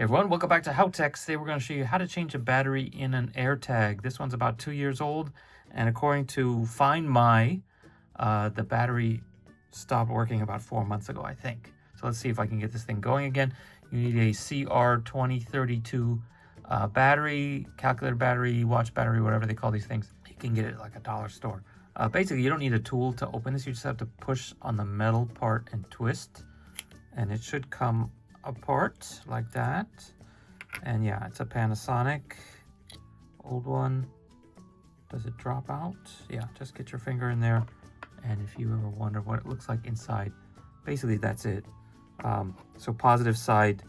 Hey everyone, welcome back to HowTechs. Today we're going to show you how to change a battery in an AirTag. This one's about 2 years old, and according to Find My, the battery stopped working about 4 months ago, I think. So let's see if I can get this thing going again. You need a CR2032 battery, calculator battery, watch battery, whatever they call these things. You can get it at like a dollar store. Basically, you don't need a tool to open this. You just have to push on the metal part and twist, and it should come apart like that. And yeah, it's a Panasonic old one. Does it drop out? Yeah, just get your finger in there, and if you ever wonder what it looks like inside, basically that's it. So positive side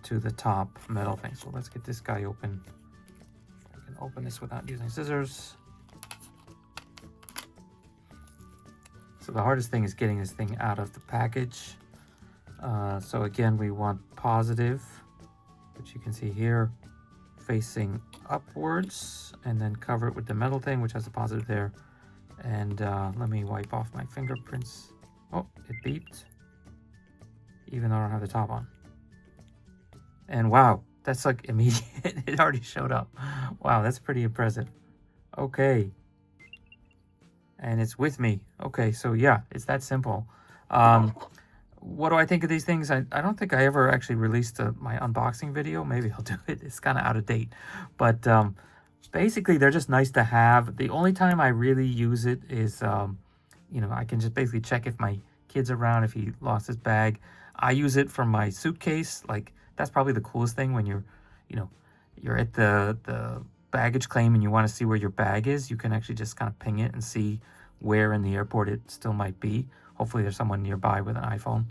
to the top metal thing. So let's get this guy open. I can open this without using scissors. So the hardest thing is getting this thing out of the package. So again, we want positive, which you can see here, facing upwards, and then cover it with the metal thing, which has a positive there. And let me wipe off my fingerprints. Oh, it beeped, even though I don't have the top on. And wow, that's like immediate. It already showed up. Wow, that's pretty impressive. Okay. And it's with me. Okay, so yeah, it's that simple. What do I think of these things? I don't think I ever actually released my unboxing video. Maybe I'll do it. It's kind of out of date. But basically, they're just nice to have. The only time I really use it is, I can just basically check if my kid's around, if he lost his bag. I use it for my suitcase. Like, that's probably the coolest thing when you're at the baggage claim and you want to see where your bag is. You can actually just kind of ping it and see where in the airport it still might be. Hopefully there's someone nearby with an iPhone.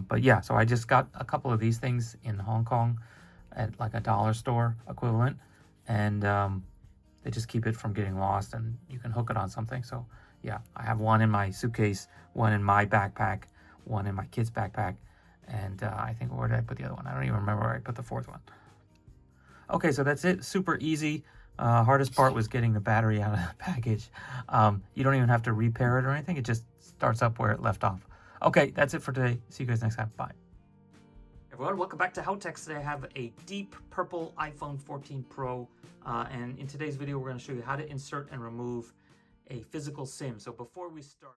But yeah, so I just got a couple of these things in Hong Kong at like a dollar store equivalent. And they just keep it from getting lost, and you can hook it on something. So yeah, I have one in my suitcase, one in my backpack, one in my kid's backpack. And I think, where did I put the other one? I don't even remember where I put the fourth one. Okay, so that's it. Super easy. Hardest part was getting the battery out of the package. You don't even have to repair it or anything. It just starts up where it left off. Okay, that's it for today. See you guys next time. Bye. Everyone, welcome back to HowTechs. Today I have a deep purple iPhone 14 Pro. And in today's video, we're going to show you how to insert and remove a physical SIM. So before we start...